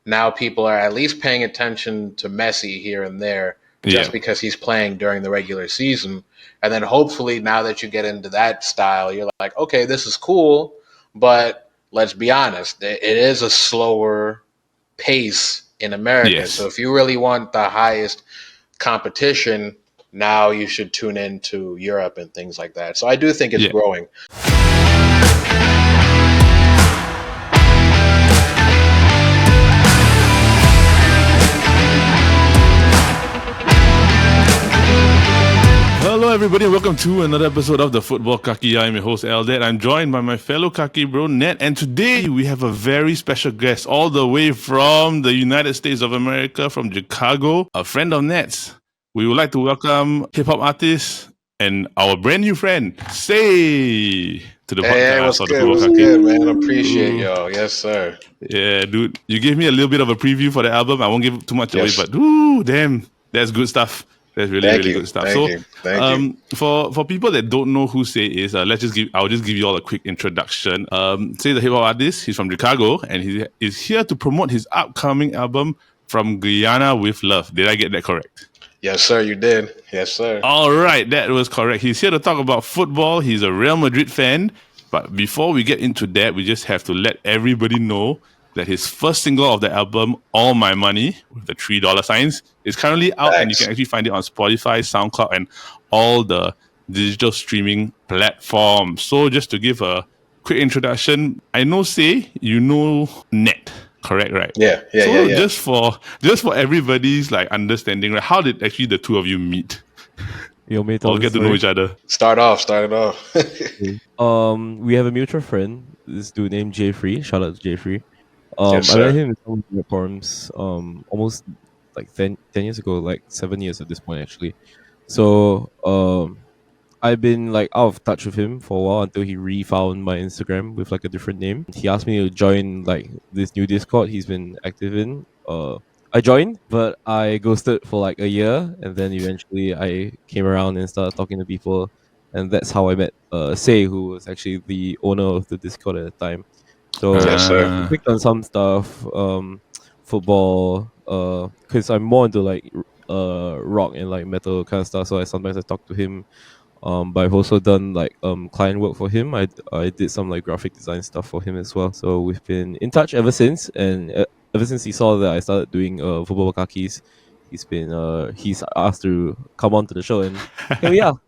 now people are at least paying attention to Messi here and there Yeah. just because he's playing during the regular season. And then hopefully now that you get into that style, you're like, okay, this is cool, but let's be honest, it is a slower pace in America. So Yes. if you really want the highest competition, now you should tune into Europe and things like that. So I do think it's Yeah. growing. Hello, everybody, and welcome to another episode of the Football Kaki. I'm your host, Eldad. I'm joined by my fellow Kaki bro, Ned, and today we have a very special guest all the way from the United States of America, from Chicago, a friend of Ned's. We would like to welcome hip-hop artist and our brand new friend, Say, to the Hey, podcast what's of the good? Football What's Kaki. good, man? Appreciate y'all. Yes, sir. Yeah, dude, you gave me a little bit of a preview for the album. I won't give too much away, Yes. but ooh, damn, that's good stuff. That's really good stuff. Thank you. For people that don't know who Say is, I'll just give you all a quick introduction. Say the hip hop artist. He's from Chicago, and he is here to promote his upcoming album From Guyana With Love. Did I get that correct? Yes, sir. You did. Yes, sir. All right, that was correct. He's here to talk about football. He's a Real Madrid fan. But before we get into that, we just have to let everybody know that his first single of the album, All My Money, with the $3 signs, is currently out. And you can actually find it on Spotify, SoundCloud, and all the digital streaming platforms. So just to give a quick introduction, I know Say, you know Net, correct, right? Yeah. Just for everybody's like understanding, right? How did actually the two of you meet? Or get to know each other. Start off. We have a mutual friend, this dude named Jeffrey. Shout out to Jeffrey. Yes, I sir. met him in some platforms almost like 10 years ago, like 7 years at this point actually. So I've been like out of touch with him for a while until he refound my Instagram with like a different name. He asked me to join like this new Discord he's been active in. I joined, but I ghosted for like a year, and then eventually I came around and started talking to people, and that's how I met Say, who was actually the owner of the Discord at the time. So Yes, sir. we clicked on some stuff, football, because I'm more into like rock and like metal kind of stuff. So sometimes I talk to him. But I've also done like client work for him. I did some like graphic design stuff for him as well. So we've been in touch ever since, and ever since he saw that I started doing football kakis, he's asked to come on to the show, and here we are.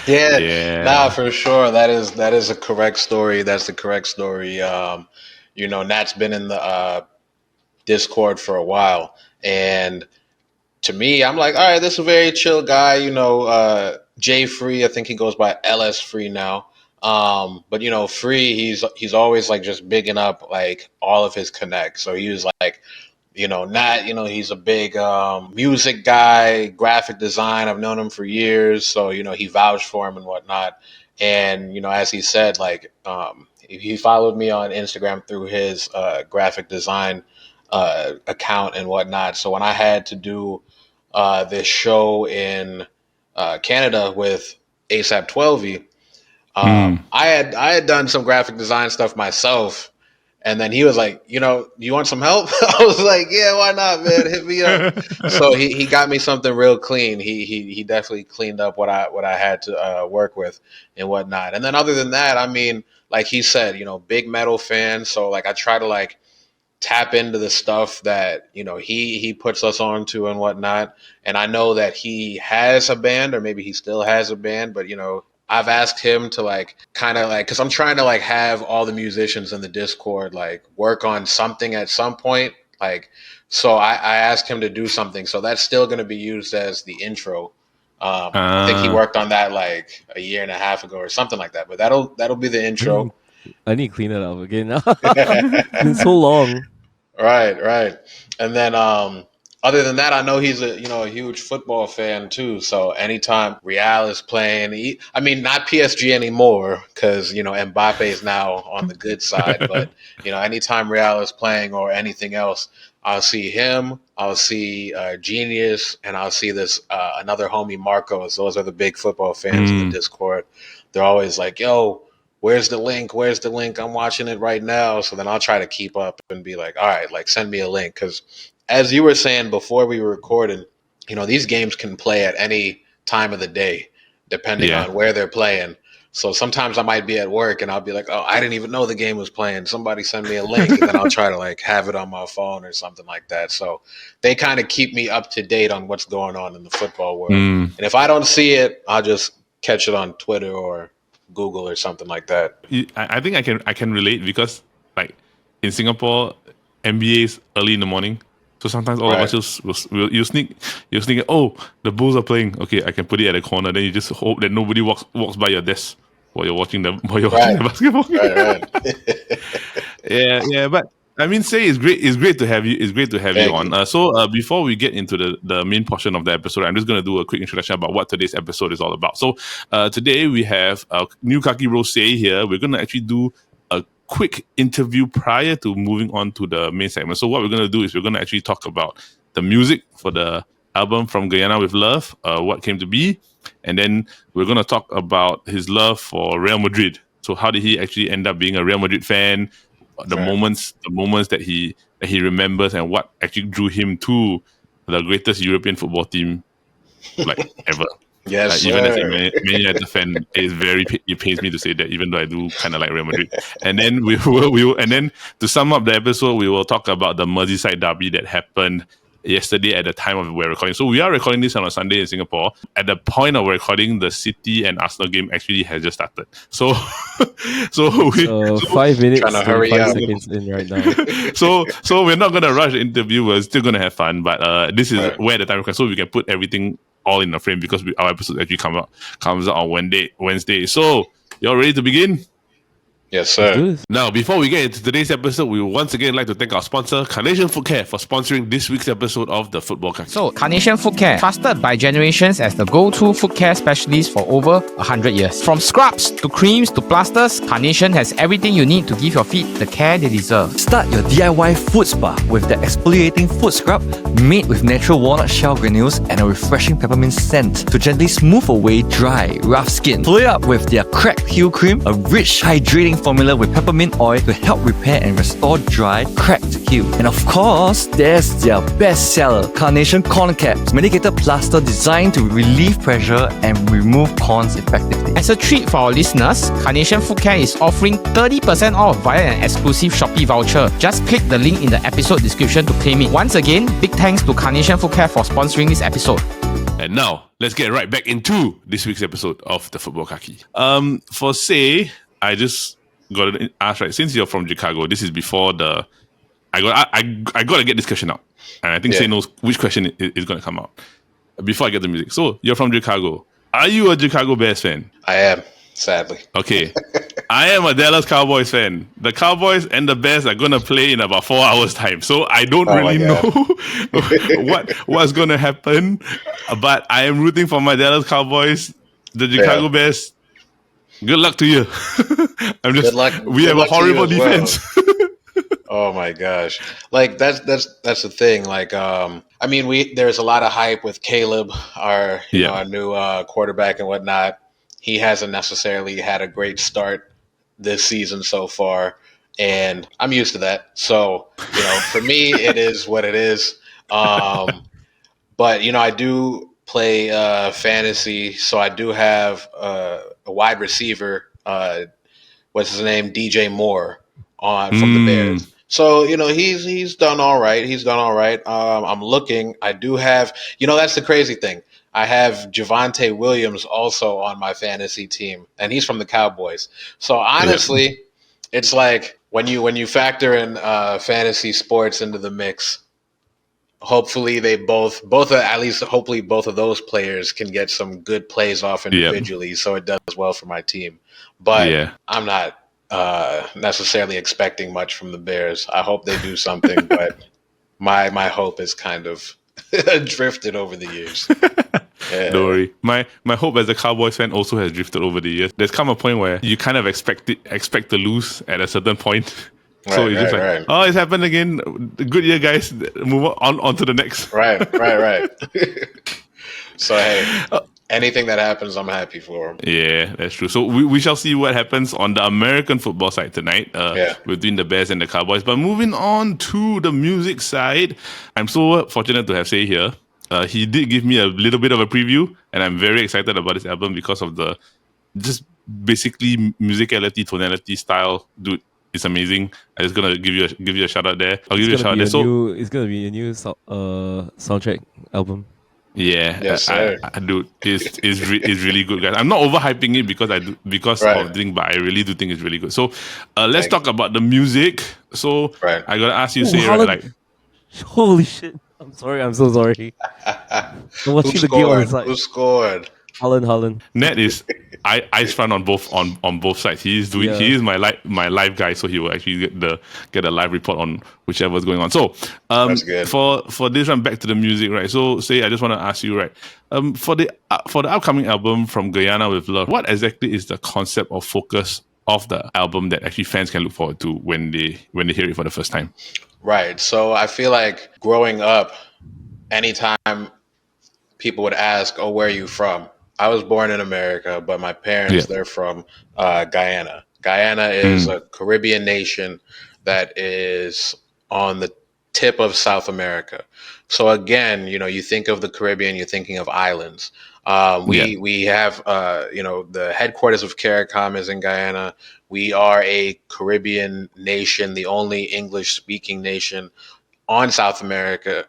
Yeah. Nah, for sure. That is a correct story. That's the correct story. Nat's been in the Discord for a while, and to me, I'm like, all right, this is a very chill guy. J Free, I think he goes by LS Free now. But Free, he's always like just bigging up like all of his connects. So he was like, Nat, he's a big music guy, graphic design. I've known him for years, so he vouched for him and whatnot. And as he said, like he followed me on Instagram through his graphic design account and whatnot. So when I had to do this show in Canada with ASAP 12E, I had done some graphic design stuff myself, and then he was like, you want some help? I was like, yeah, why not, man? Hit me up. So he got me something real clean. He definitely cleaned up what I had to work with and whatnot. And then other than that, I mean, like he said, big metal fan. So like I try to like tap into the stuff that he puts us on to and whatnot. And I know that he has a band, or maybe he still has a band, but I've asked him to like kind of like, because I'm trying to like have all the musicians in the Discord like work on something at some point, like, so I asked him to do something, so that's still going to be used as the intro. I think he worked on that like a year and a half ago or something like that, but that'll be the intro. I need to clean it up again now. It's been so long. Right. And then other than that, I know he's a huge football fan too. So anytime Real is playing, not PSG anymore because Mbappe is now on the good side. But anytime Real is playing or anything else, I'll see him. I'll see Genius, and I'll see this another homie Marcos. Those are the big football fans in the Discord. They're always like, "Yo, where's the link? Where's the link? I'm watching it right now. So then I'll try to keep up and be like, all right, like send me a link. Because as you were saying before we were recording, these games can play at any time of the day, depending on where they're playing. So sometimes I might be at work and I'll be like, oh, I didn't even know the game was playing. Somebody send me a link, and then I'll try to like have it on my phone or something like that. So they kind of keep me up to date on what's going on in the football world. And if I don't see it, I'll just catch it on Twitter or Google or something like that. I think I can relate, because like in Singapore, NBA is early in the morning. So sometimes all of us you sneak. Oh, the Bulls are playing. Okay, I can put it at the corner. Then you just hope that nobody walks by your desk while you're watching the basketball. Right. Yeah. But I mean, it's great to have you. It's great to have you on. So before we get into the main portion of the episode, I'm just going to do a quick introduction about what today's episode is all about. So today we have a new Kaki Rosé here. We're going to actually do a quick interview prior to moving on to the main segment. So what we're going to do is we're going to actually talk about the music for the album From Guyana With Love, what came to be, and then we're going to talk about his love for Real Madrid. So how did he actually end up being a Real Madrid fan? The moments that he remembers, and what actually drew him to the greatest European football team like ever. Yes, even as a Man United fan, it pains me to say that, even though I do kind of like Real Madrid. And then we will, and then to sum up the episode, we will talk about the Merseyside Derby that happened yesterday at the time of we're recording. So we are recording this on a Sunday in Singapore. At the point of recording, the City and Arsenal game actually has just started. So 5 minutes, trying to hurry 5 up. seconds in right now. so we're not gonna rush the interview. We're still gonna have fun, but this is where the time comes, so we can put everything all in a frame, because our episode actually comes out on Wednesday. So y'all ready to begin? Yes, sir. Now, before we get into today's episode, we would once again like to thank our sponsor, Carnation Footcare, for sponsoring this week's episode of the Football Kaki. So, Carnation Footcare, trusted by generations as the go-to foot care specialist for over 100 years. From scrubs to creams to plasters, Carnation has everything you need to give your feet the care they deserve. Start your DIY foot spa with the exfoliating foot scrub made with natural walnut shell granules and a refreshing peppermint scent to gently smooth away dry, rough skin. Follow it up with their cracked heel cream, a rich, hydrating formula with peppermint oil to help repair and restore dry, cracked heel. And of course, there's their best seller, Carnation Corn Caps, medicated plaster designed to relieve pressure and remove corns effectively. As a treat for our listeners, Carnation Footcare is offering 30% off via an exclusive Shopee voucher. Just click the link in the episode description to claim it. Once again, big thanks to Carnation Footcare for sponsoring this episode. And now, let's get right back into this week's episode of the Football Kaki. For say, I just got to ask, right, since you're from Chicago, this is before I got to get this question out. And I think Say knows which question is going to come out before I get the music. So, you're from Chicago. Are you a Chicago Bears fan? I am, sadly. Okay. I am a Dallas Cowboys fan. The Cowboys and the Bears are going to play in about 4 hours' time. So, I don't really know what's going to happen. But I am rooting for my Dallas Cowboys. The Chicago Bears, good luck to you. Good luck. We have a horrible defense. Well. Oh my gosh! Like that's the thing. Like I mean, there's a lot of hype with Caleb, our new quarterback and whatnot. He hasn't necessarily had a great start this season so far, and I'm used to that. So for me, it is what it is. But I do play fantasy, so I do have a wide receiver. What's his name? DJ Moore from the Bears. So he's done all right. I'm looking. I do have. That's the crazy thing. I have Javonte Williams also on my fantasy team, and he's from the Cowboys. So honestly, it's like when you factor in fantasy sports into the mix. Hopefully they both of those players can get some good plays off individually, so it does well for my team. But I'm not necessarily expecting much from the Bears. I hope they do something, but my hope is kind of drifted over the years. Don't worry. My hope as a Cowboys fan also has drifted over the years. There's come a point where you kind of expect to lose at a certain point. So you're just like, oh, it's happened again. Good year, guys. Move on to the next. Right. So hey, anything that happens, I'm happy for him. Yeah, that's true. So we shall see what happens on the American football side tonight between the Bears and the Cowboys. But moving on to the music side, I'm so fortunate to have Say here. He did give me a little bit of a preview, and I'm very excited about this album because of the just basically musicality, tonality, style. Dude, it's amazing. I'm just gonna give you a shout out there. I'll give you a shout out there. It's gonna be a new soundtrack album. Yeah, yes, sir. I do. It's really good, guys. I'm not overhyping it because of the thing, but I really do think it's really good. So, let's talk about the music. So, I gotta ask you, holy shit! I'm sorry. I'm so sorry. I'm watching the game on the side. Who scored? Holland. Ned is ice front on both sides. He is my live guy, so he will actually get a live report on whichever's going on. So that's good. For this one, back to the music, right? So Say, I just want to ask you, right? For the upcoming album From Guyana With Love, what exactly is the concept or focus of the album that actually fans can look forward to when they hear it for the first time? Right. So I feel like growing up, anytime people would ask, "Oh, where are you from?" I was born in America, but my parents, they're from Guyana. Guyana is a Caribbean nation that is on the tip of South America. So again, you think of the Caribbean, you're thinking of islands. We have, the headquarters of CARICOM is in Guyana. We are a Caribbean nation, the only English-speaking nation on South America.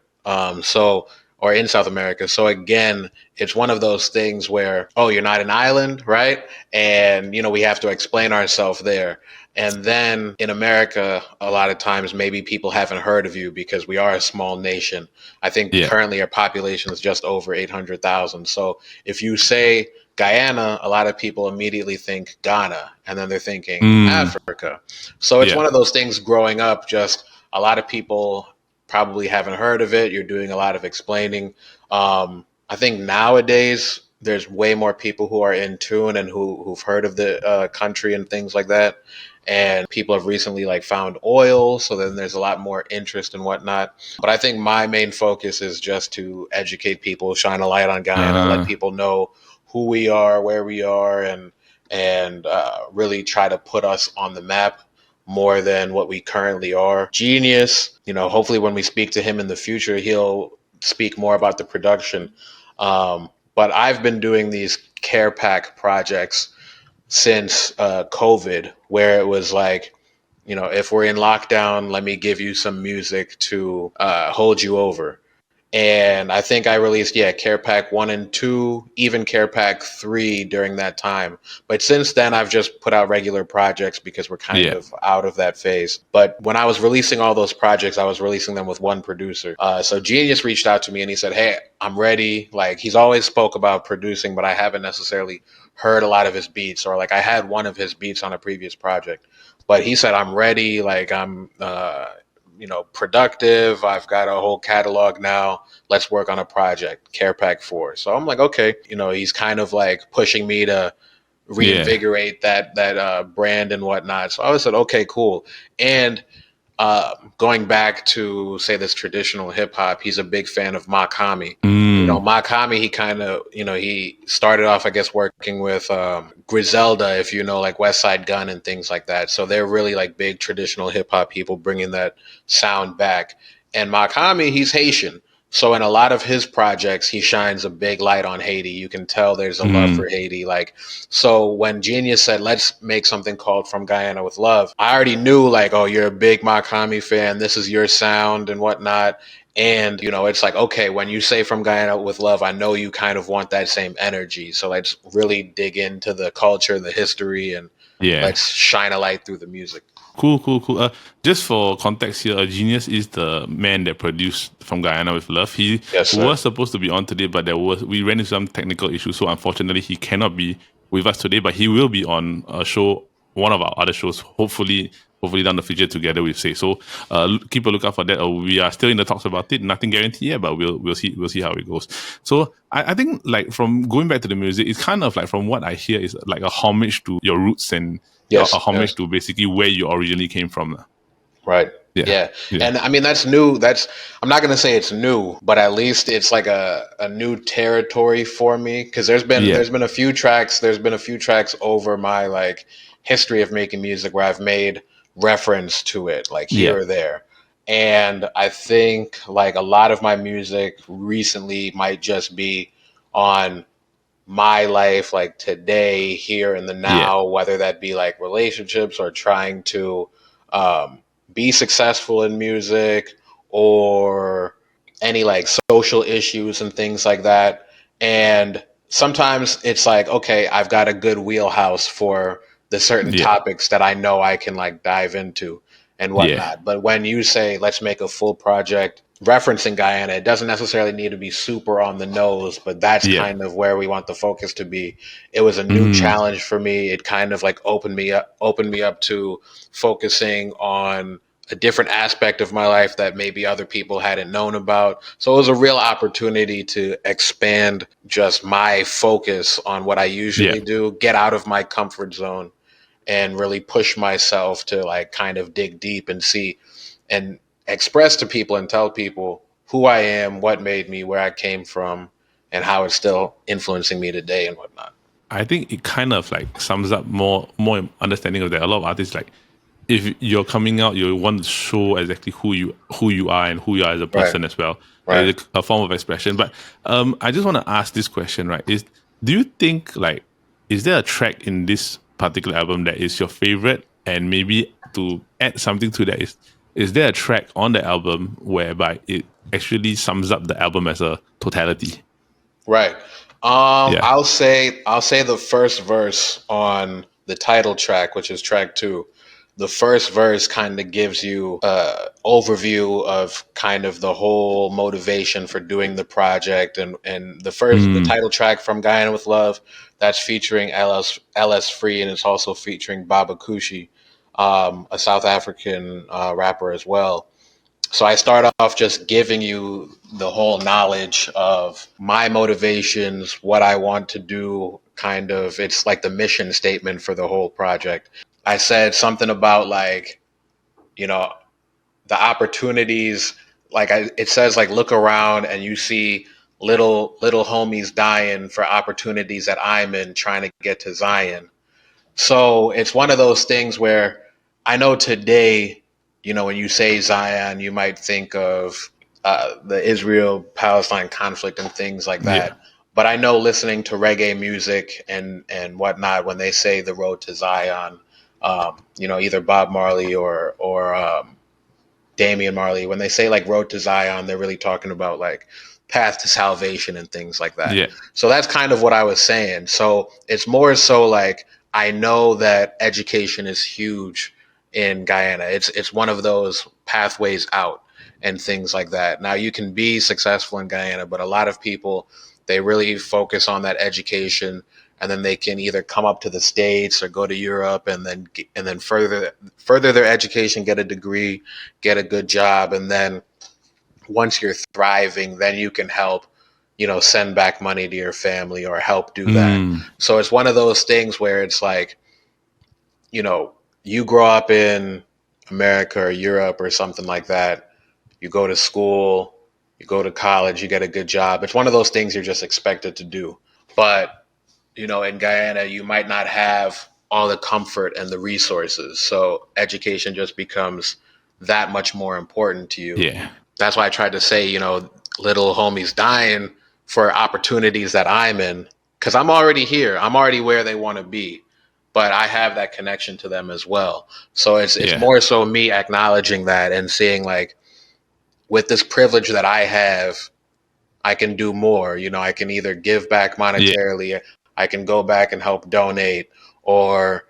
Or in South America. So again, it's one of those things where, you're not an island, right? And, we have to explain ourselves there. And then in America, a lot of times, maybe people haven't heard of you because we are a small nation. I think currently our population is just over 800,000. So if you say Guyana, a lot of people immediately think Ghana, and then they're thinking Africa. So it's one of those things growing up, just a lot of people probably haven't heard of it. You're doing a lot of explaining. I think nowadays there's way more people who are in tune and who've heard of the country and things like that. And people have recently found oil, so then there's a lot more interest and whatnot. But I think my main focus is just to educate people, shine a light on Guyana, let people know who we are, where we are, and really try to put us on the map more than what we currently are. Genius, hopefully when we speak to him in the future, he'll speak more about the production. But I've been doing these care pack projects since COVID, where it was if we're in lockdown, let me give you some music to hold you over. And I think I released, Care Pack 1 and 2, even Care Pack 3 during that time. But since then, I've just put out regular projects because we're kind of out of that phase. But when I was releasing all those projects, I was releasing them with one producer. So Genius reached out to me and he said, "Hey, I'm ready." He's always spoke about producing, but I haven't necessarily heard a lot of his beats, or I had one of his beats on a previous project. But he said, "I'm ready. I'm productive. I've got a whole catalog now. Let's work on a project, Care Pack 4. So I'm like, okay, he's kind of pushing me to reinvigorate that brand and whatnot. So I said, okay, cool. And going back to say this traditional hip hop, he's a big fan of Makami. Makami, he kind of, he started off, I guess, working with Griselda, if you know, West Side Gun and things like that. So they're really big traditional hip hop people bringing that sound back. And Makami, he's Haitian. So in a lot of his projects, he shines a big light on Haiti. You can tell there's a love for Haiti. So when Genius said, let's make something called From Guyana With Love, I already knew oh, you're a big Makami fan. This is your sound and whatnot. And, it's okay, when you say From Guyana With Love, I know you kind of want that same energy. So let's really dig into the culture, the history, and let's shine a light through the music. Cool. Just for context here, Genius is the man that produced From Guyana With Love. He was supposed to be on today, but we ran into some technical issues, so unfortunately he cannot be with us today, but he will be on a show, one of our other shows, hopefully down the future together with Say. So keep a lookout for that. We are still in the talks about it. Nothing guaranteed yet, but we'll see how it goes. So I think from going back to the music, it's kind of from what I hear is a homage to your roots and a homage to basically where you originally came from. Right. Yeah. And I mean, that's new. I'm not going to say it's new, but at least it's like a new territory for me. Cause there's been a few tracks over my like history of making music where I've made reference to it like here or there. And I think like a lot of my music recently might just be on my life, like today, here in the now, whether that be like relationships or trying to be successful in music or any like social issues and things like that. And sometimes it's like, okay, I've got a good wheelhouse for the certain topics that I know I can like dive into and whatnot. But when you say, let's make a full project referencing Guyana, it doesn't necessarily need to be super on the nose, but that's kind of where we want the focus to be. It was a new challenge for me. It kind of like opened me up to focusing on a different aspect of my life that maybe other people hadn't known about. So it was a real opportunity to expand just my focus on what I usually do, get out of my comfort zone and really push myself to like kind of dig deep and see and express to people and tell people who I am, what made me, where I came from, and how it's still influencing me today and whatnot. I think it kind of like sums up more understanding of that. A lot of artists, like, if you're coming out, you want to show exactly who you are and who you are as a person as well. Right. Like a form of expression. But I just want to ask this question, right? Do you think like, is there a track in this particular album that is your favorite? And maybe to add something to that, is there a track on the album whereby it actually sums up the album as a totality? Right. I'll say the first verse on the title track, which is track 2. The first verse kind of gives you an overview of kind of the whole motivation for doing the project. And the title track, From Guyana With Love, that's featuring LS Free, and it's also featuring Baba Kushi, a South African rapper as well. So I start off just giving you the whole knowledge of my motivations, what I want to do, kind of. It's like the mission statement for the whole project. I said something about like, you know, the opportunities, like it says like, look around and you see little homies dying for opportunities that I'm in trying to get to Zion. So it's one of those things where I know today, you know, when you say Zion, you might think of the Israel-Palestine conflict and things like that. Yeah. But I know listening to reggae music and whatnot, when they say the road to Zion, you know, either Bob Marley or Damian Marley, when they say like road to Zion, they're really talking about like path to salvation and things like that. Yeah. So that's kind of what I was saying. So it's more so like, I know that education is huge in Guyana. It's one of those pathways out and things like that. Now you can be successful in Guyana, but a lot of people, they really focus on that education, and then they can either come up to the States or go to Europe and then further their education, get a degree, get a good job, and then once you're thriving, then you can help, you know, send back money to your family or help do that. So it's one of those things where it's like, you know, you grow up in America or Europe or something like that. You go to school, you go to college, you get a good job. It's one of those things you're just expected to do. But, you know, in Guyana, you might not have all the comfort and the resources. So education just becomes that much more important to you. Yeah. That's why I tried to say, you know, little homies dying for opportunities that I'm in, because I'm already here. I'm already where they want to be, but I have that connection to them as well. So it's more so me acknowledging that and seeing like, with this privilege that I have, I can do more. You know, I can either give back monetarily, I can go back and help donate, or,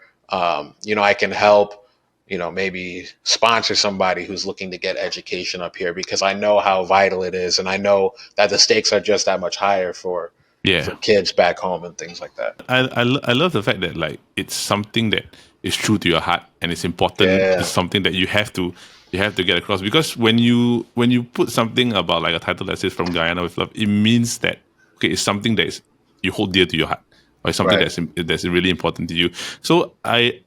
you know, I can help, you know, maybe sponsor somebody who's looking to get education up here, because I know how vital it is. And I know that the stakes are just that much higher for kids back home and things like that. I love the fact that like it's something that is true to your heart and it's important. It's something that you have to get across, because when you put something about like a title that says From Guyana With Love, it means that, okay, it's something that you hold dear to your heart. or something that's really important to you. So I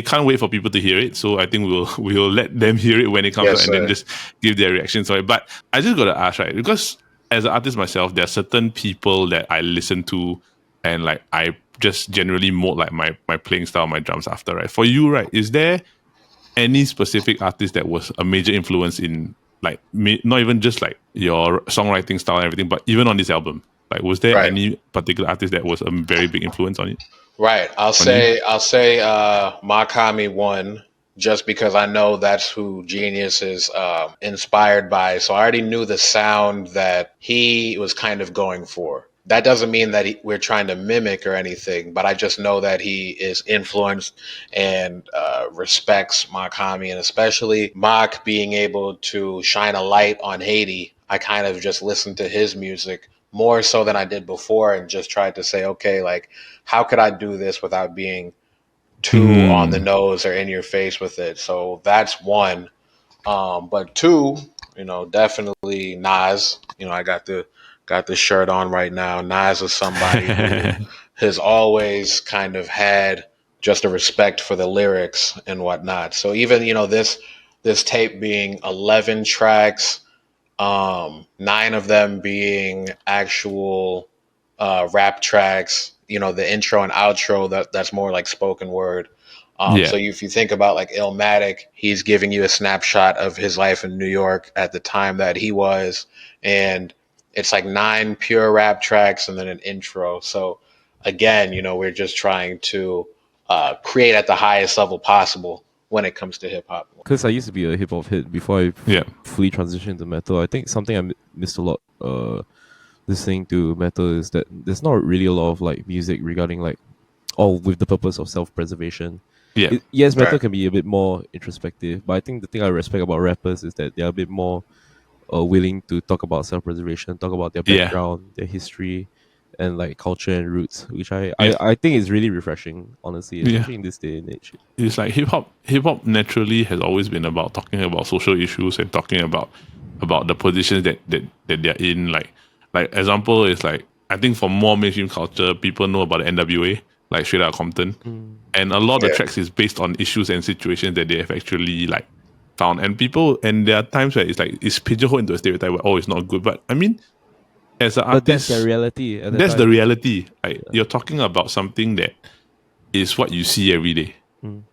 can't wait for people to hear it. So I think we'll let them hear it when it comes out and then just give their reactions on it. But I just gotta ask, right? Because as an artist myself, there are certain people that I listen to and like I just generally mold like my playing style, my drums after, right? For you, right, is there any specific artist that was a major influence in like not even just like your songwriting style and everything, but even on this album? Like, was there any particular artist that was a very big influence on it? Right. I'll say Makami won, just because I know that's who Genius is inspired by. So I already knew the sound that he was kind of going for. That doesn't mean that we're trying to mimic or anything, but I just know that he is influenced and respects Makami, and especially Mak being able to shine a light on Haiti. I kind of just listened to his music more so than I did before and just tried to say, okay, like, how could I do this without being too on the nose or in your face with it? So that's one. But two, definitely Nas. I got the shirt on right now. Nas is somebody who has always kind of had just a respect for the lyrics and whatnot. So even, this tape being 11 tracks, 9 of them being actual rap tracks, the intro and outro that's more like spoken word. So if you think about like Illmatic, he's giving you a snapshot of his life in New York at the time that he was, and it's like 9 pure rap tracks and then an intro. So again, we're just trying to create at the highest level possible when it comes to hip hop. Because I used to be a hip hop head before I fully transitioned to metal. I think something I missed a lot listening to metal is that there's not really a lot of like music regarding like all with the purpose of self-preservation. Yes, metal can be a bit more introspective, but I think the thing I respect about rappers is that they're a bit more willing to talk about self-preservation, talk about their background, their history, and like culture and roots, which I think is really refreshing, honestly, especially in this day and age. It's like hip hop naturally has always been about talking about social issues and talking about the positions that they're in. Like example is like, I think for more mainstream culture, people know about the NWA, like Straight Outta Compton, and a lot of the tracks is based on issues and situations that they have actually like found. And there are times where it's pigeonholed into a stereotype where it's not good. But I mean, as an artist, but that's the reality. That's the reality. Like, you're talking about something that is what you see every day.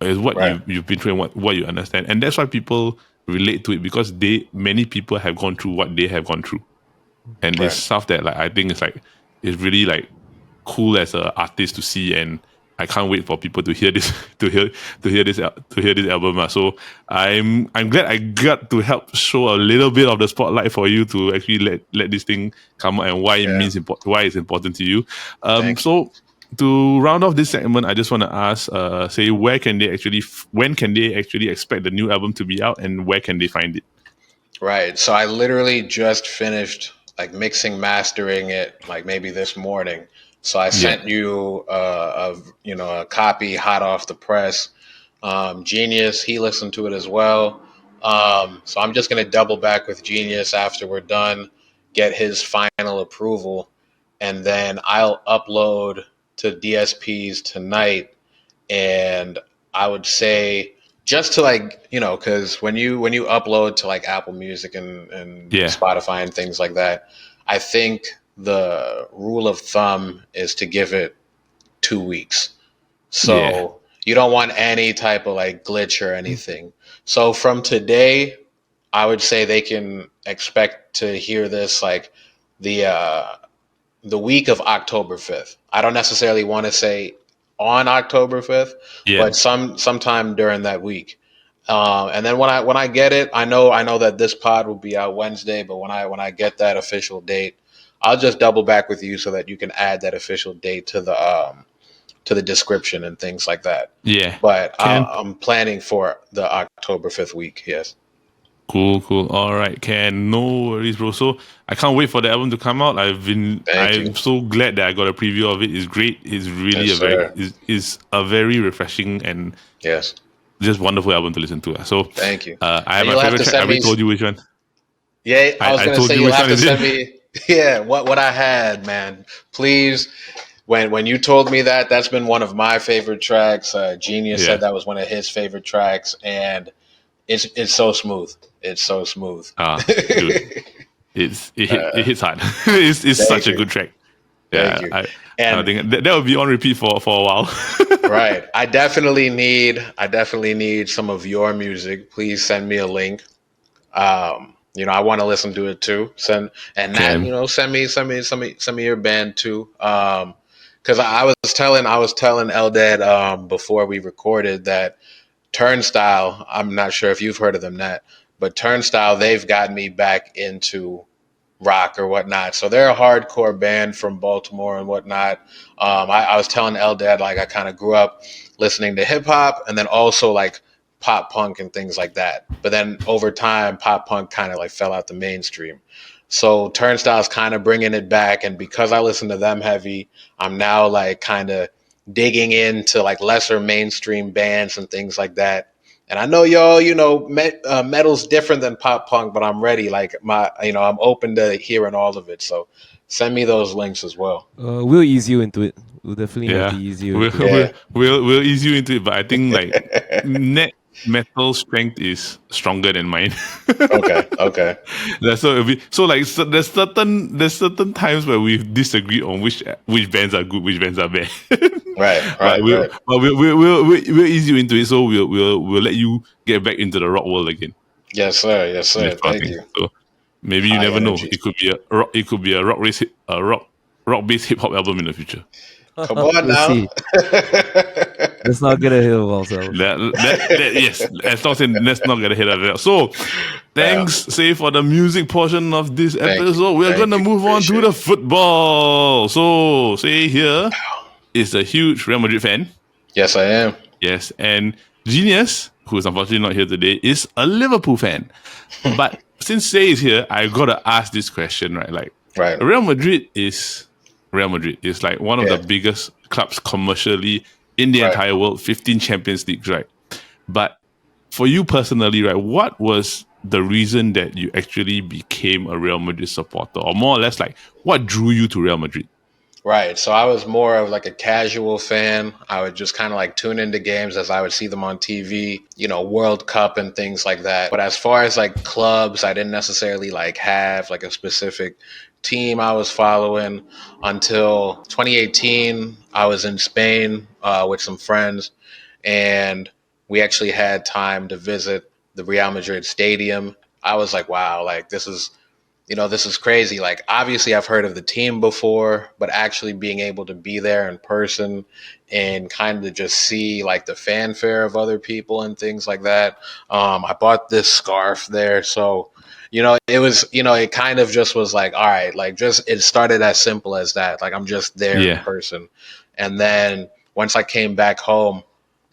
Is what you've been through and what you understand. And that's why people relate to it, because many people have gone through what they have gone through. And it's stuff that like I think is really like cool as an artist to see, and I can't wait for people to hear this to hear this album. So I'm glad I got to help show a little bit of the spotlight for you to actually let this thing come out and why why it's important to you. So to round off this segment, I just want to ask, say, when can they actually expect the new album to be out, and where can they find it? Right. So I literally just finished like mixing, mastering it, like maybe this morning. So I sent you a copy hot off the press. Genius, he listened to it as well. So I'm just going to double back with Genius after we're done, get his final approval, and then I'll upload to DSPs tonight. And I would say, just to like, because when you upload to like Apple Music and Spotify and things like that, I think the rule of thumb is to give it 2 weeks. So you don't want any type of like glitch or anything. So from today, I would say they can expect to hear this like the week of October 5th. I don't necessarily want to say on October 5th, but sometime during that week. And then when I get it, I know that this pod will be out Wednesday, but when I get that official date, I'll just double back with you so that you can add that official date to the description and things like that. Yeah. But I'm planning for the October 5th week. Yes. Cool. All right, Ken. No worries, bro. So I can't wait for the album to come out. I'm so glad that I got a preview of it. It's great. It's really it's a very refreshing and just wonderful album to listen to. So thank you. I have my favorite track. I already told you which one. Yeah, I was going to say you'll have to send me. Yeah, what I had, man. Please when you told me that, that's been one of my favorite tracks. Genius said that was one of his favorite tracks, and it's so smooth. It's so smooth. Dude, it hits hard. It's such a good track. Thank you. I think that will be on repeat for a while. Right. I definitely need some of your music. Please send me a link. I want to listen to it too. Send me some of your band too. Because I was telling Eldad before we recorded that Turnstile, I'm not sure if you've heard of them, Nat, but Turnstile, they've got me back into rock or whatnot. So they're a hardcore band from Baltimore and whatnot. I was telling Eldad, like, I kind of grew up listening to hip hop and then also like pop punk and things like that. But then over time, pop punk kind of like fell out the mainstream. So Turnstile's kind of bringing it back. And because I listen to them heavy, I'm now like kind of digging into like lesser mainstream bands and things like that. And I know y'all, metal's different than pop punk, but I'm ready. Like I'm open to hearing all of it. So send me those links as well. We'll ease you into it. We'll definitely have to ease you into it. We'll ease you into it, but I think like net metal strength is stronger than mine. Okay. There's certain times where we've disagreed on which bands are good, which bands are bad. Right. We'll ease you into it, so we'll let you get back into the rock world again. Yes, sir. Thank you. So maybe you never know. It could be a rock based hip hop album in the future. Come on now. See. Let's not get ahead of ourselves. Yes, let's not get ahead of it. So, thanks, Say, for the music portion of this episode. We're going to move on to the football. So, Say here is a huge Real Madrid fan. Yes, I am. Yes, and Genius, who is unfortunately not here today, is a Liverpool fan. But since Say is here, I got to ask this question, right? Like, Real Madrid is like one of the biggest clubs commercially in the entire world, 15 Champions Leagues, right? But for you personally, right, what was the reason that you actually became a Real Madrid supporter? Or more or less, like, what drew you to Real Madrid? Right. So I was more of like a casual fan. I would just kind of like tune into games as I would see them on TV, World Cup and things like that. But as far as like clubs, I didn't necessarily like have like a specific team I was following until 2018. I was in Spain with some friends, and we actually had time to visit the Real Madrid stadium. I was like, wow, like this is crazy. Like, obviously I've heard of the team before, but actually being able to be there in person and kind of just see like the fanfare of other people and things like that. I bought this scarf there. So, it was, it kind of just was like, all right, like it started as simple as that. Like, I'm just there in person. And then once I came back home,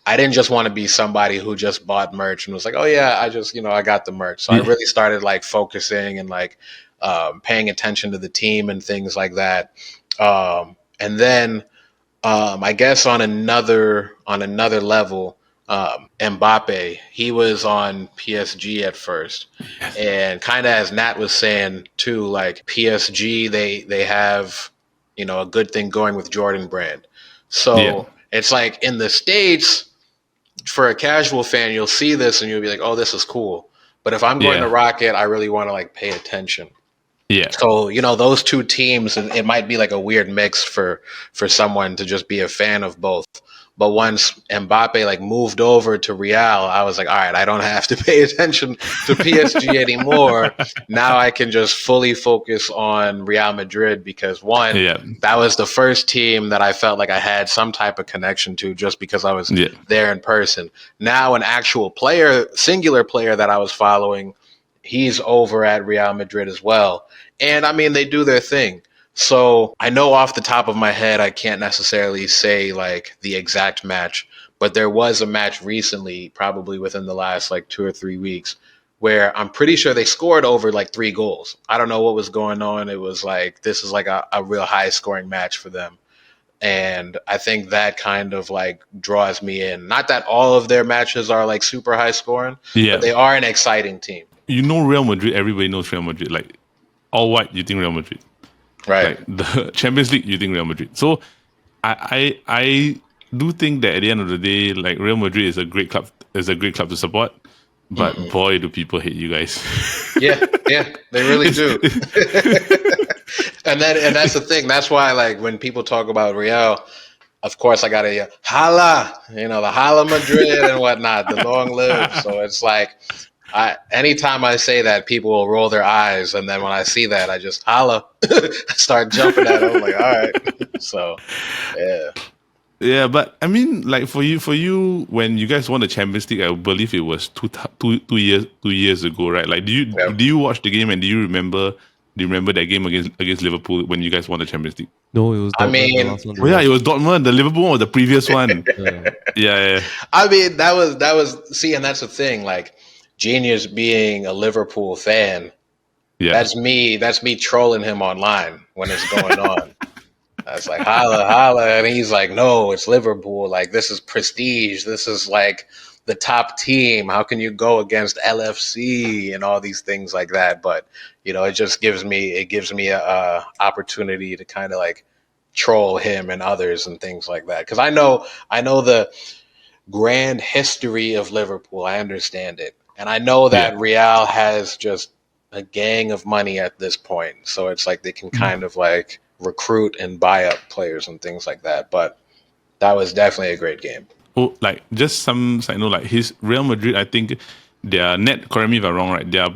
I didn't just want to be somebody who just bought merch and was like, oh yeah, I just, I got the merch. So I really started like focusing and like paying attention to the team and things like that. And then I guess on another level, Mbappe, he was on PSG at first. And kind of as Nat was saying too, like PSG, they have, a good thing going with Jordan Brand. So it's like in the States, for a casual fan, you'll see this and you'll be like, oh, this is cool. But if I'm going to Rocket, I really want to like pay attention. Yeah. So, those two teams, it might be like a weird mix for someone to just be a fan of both. But once Mbappe like moved over to Real, I was like, all right, I don't have to pay attention to PSG anymore. Now I can just fully focus on Real Madrid because that was the first team that I felt like I had some type of connection to just because I was there in person. Now an actual singular player that I was following, he's over at Real Madrid as well. And I mean, they do their thing. So I know off the top of my head, I can't necessarily say like the exact match, but there was a match recently, probably within the last like 2 or 3 weeks, where I'm pretty sure they scored over like 3 goals. I don't know what was going on. It was like, this is like a real high scoring match for them. And I think that kind of like draws me in. Not that all of their matches are like super high scoring, but they are an exciting team. Real Madrid, everybody knows Real Madrid. Like, all white, you think Real Madrid. Right. Like the Champions League, you think Real Madrid. So I do think that at the end of the day, like Real Madrid is a great club to support. But boy, do people hate you guys. Yeah, they really do. And that's the thing. That's why, like, when people talk about Real, of course I gotta holla, the holla Madrid and whatnot, the long live. So it's like, anytime I say that, people will roll their eyes, and then when I see that, I just holla, start jumping at them. Like, all right. So, yeah. Yeah, but I mean, like for you, when you guys won the Champions League, I believe it was two years ago, right? Like, do you watch the game and do you remember that game against Liverpool when you guys won the Champions League? No, it was Dortmund, the last one. Yeah, it was Dortmund. The Liverpool one was the previous one. Yeah. I mean, that was. See, and that's the thing. Like, Genius being a Liverpool fan, that's me trolling him online when it's going on. I was like, holla, and he's like, no, it's Liverpool. Like, this is prestige. This is like the top team. How can you go against LFC and all these things like that? But it just gives me a opportunity to kind of like troll him and others and things like that, because I know the grand history of Liverpool. I understand it, and I know that Real has just a gang of money at this point, so it's like they can kind of like recruit and buy up players and things like that. But that was definitely a great game. Oh, like just some side note, like his Real Madrid, I think their correct me if I'm wrong, right? Their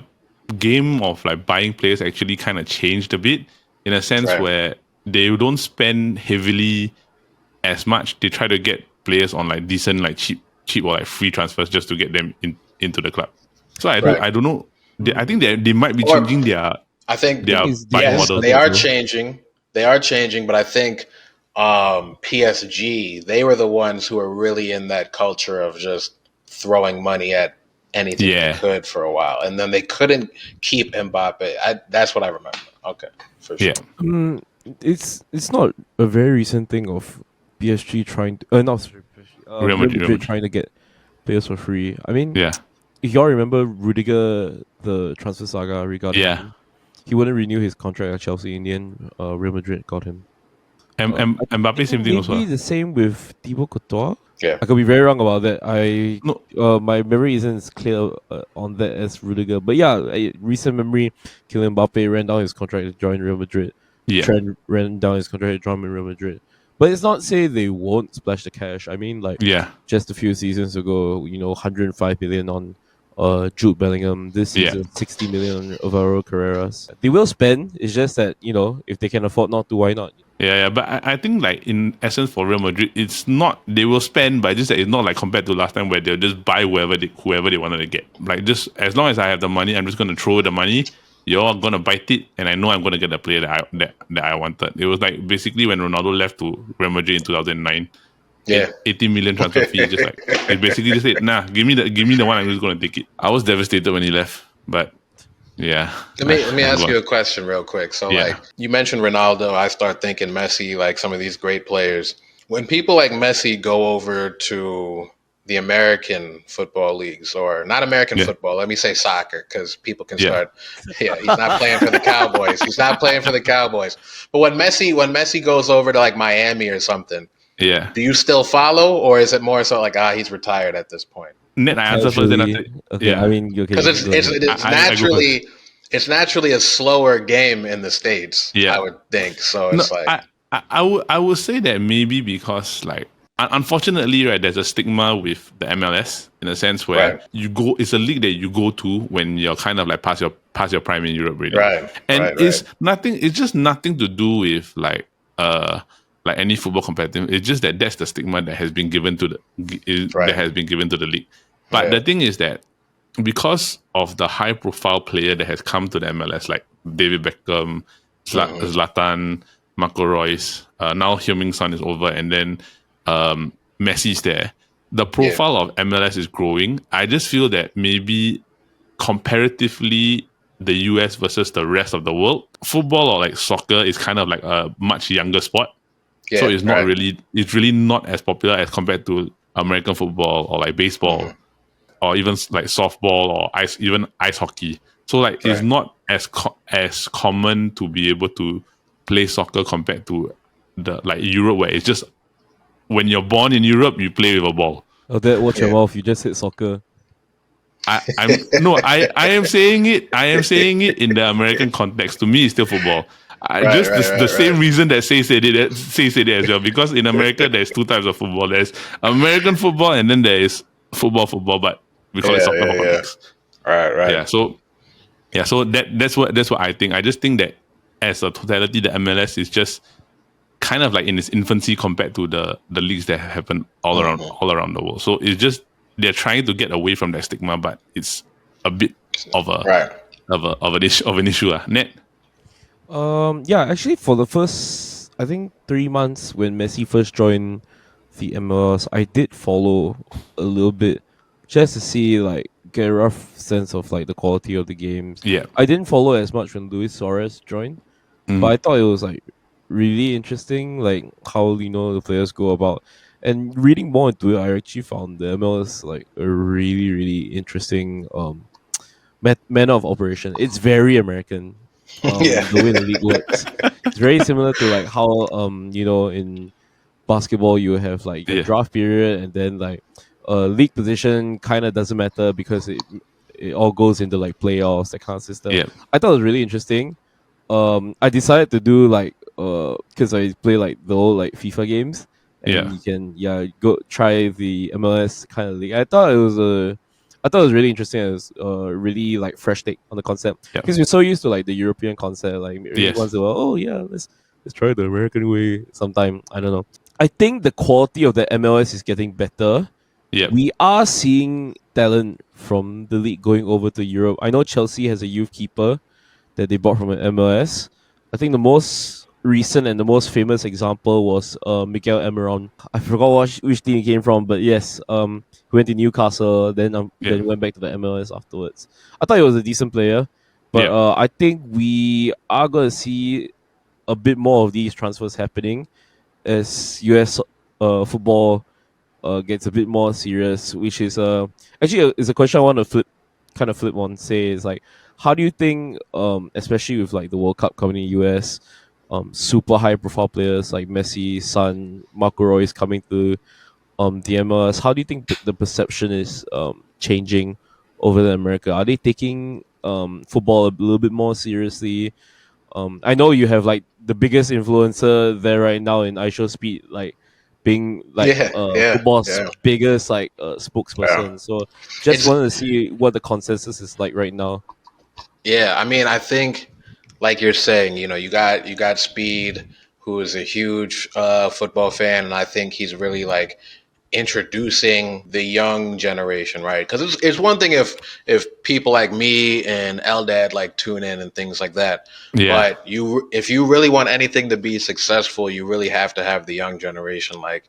game of like buying players actually kind of changed a bit in a sense where they don't spend heavily as much. They try to get players on like decent, like cheap or like free transfers just to get them into the club. So I don't know. I think they might be changing their. I think their buying model. They are changing. They are changing, but I think PSG, they were the ones who were really in that culture of just throwing money at anything they could for a while, and then they couldn't keep Mbappe. That's what I remember. Okay, for sure. Yeah, it's not a very recent thing of PSG trying to Real Madrid trying to get players for free. I mean, if y'all remember Rudiger, the transfer saga regarding him, he wouldn't renew his contract at Chelsea. In the end, Real Madrid got him. Mbappe, same thing also. Maybe the same with Thibaut Courtois. Yeah, I could be very wrong about that. My memory isn't as clear on that as Rudiger. But yeah, recent memory, Kylian Mbappe ran down his contract to join Real Madrid. Trent ran down his contract to join Real Madrid. But it's not say they won't splash the cash. I mean, like just a few seasons ago, 105 million on Jude Bellingham. This season, 60 million on Alvaro Carreras. They will spend. It's just that, if they can afford not to, why not? Yeah, but I think like in essence for Real Madrid, it's not they will spend, but just that it's not like compared to last time where they'll just buy whoever they wanted to get. Like, just as long as I have the money, I'm just gonna throw the money. You're all gonna bite it, and I know I'm gonna get the player that I wanted. It was like basically when Ronaldo left to Real Madrid in 2009. 80 million transfer fee, just like it basically just said, nah, give me the one, I'm just gonna take it. I was devastated when he left, but yeah. Let me ask you a question real quick. So like you mentioned Ronaldo, I start thinking Messi, like some of these great players. When people like Messi go over to the American football leagues, or not American football, let me say soccer, because people can start. Yeah, he's not playing for the Cowboys. He's not playing for the Cowboys. But when Messi goes over to like Miami or something, do you still follow, or is it more so like he's retired at this point? Net I answer first, then after. I mean, because it's naturally a slower game in the States. I would think so. It's I would say that maybe because like unfortunately, right, there's a stigma with the MLS in a sense where it's a league that you go to when you're kind of like past your prime in Europe, really. It's nothing. It's just nothing to do with like any football competitive. It's just that's the stigma that has been given to the league. But the thing is that because of the high profile player that has come to the MLS, like David Beckham, Zlatan, Marco Reus, now Heung-min Son is over, and then Messi's there. The profile of MLS is growing. I just feel that maybe comparatively the US versus the rest of the world, football or like soccer is kind of like a much younger sport. So it's not really not as popular as compared to American football or like baseball or even like softball or ice hockey. So like it's not as common to be able to play soccer compared to the like Europe, where it's just when you're born in Europe, you play with a ball. Oh, Dad, watch your mouth. You just hit soccer. I am saying it. I am saying it in the American context. To me, it's still football. The same reason that Say said it as well. Because in America, there's two types of football. There's American football, and then there is football. But we call it soccer for context. Right. So that's what I think. I just think that as a totality, the MLS is just kind of like in its infancy compared to the leagues that happen all around the world. So it's just they're trying to get away from that stigma, but it's a bit of an issue. Ned? Actually, for the first, I think 3 months when Messi first joined the MLS, I did follow a little bit just to see, like, get a rough sense of like the quality of the games. Yeah. I didn't follow as much when Luis Suarez joined, but I thought it was like really interesting, like how the players go about. And reading more into it, I actually found the MLS like a really, really interesting manner of operation. It's very American. The way the league works. It's very similar to like how in basketball you have like your draft period, and then like league position kind of doesn't matter because it all goes into like playoffs, that kind of system. I thought it was really interesting. I decided to do like because I play like the old like FIFA games, and you can go try the MLS kind of league. I thought it was really interesting. It was really like fresh take on the concept because we're so used to like the European concept. Like once in a while, let's try the American way sometime. I don't know. I think the quality of the MLS is getting better. We are seeing talent from the league going over to Europe. I know Chelsea has a youth keeper that they bought from an MLS. I think the most recent and the most famous example was Miguel Almiron. I forgot which team he came from, but yes, he went to Newcastle, then went back to the MLS afterwards. I thought he was a decent player, but I think we are going to see a bit more of these transfers happening as US football gets a bit more serious, which is actually is a question I want to flip on. Say is like, how do you think, especially with like the World Cup coming in the US, super high profile players like Messi, Son, Marco Reus coming to the MLS, how do you think the perception is changing over in America? Are they taking football a little bit more seriously? I know you have like the biggest influencer there right now in iShow Speed, like being like football's biggest like spokesperson. So just wanted to see what the consensus is like right now. Yeah, I mean, I think like you're saying, you got Speed, who is a huge football fan, and I think he's really like introducing the young generation, right? Because it's one thing if people like me and Eldad like tune in and things like that. But if you really want anything to be successful, you really have to have the young generation like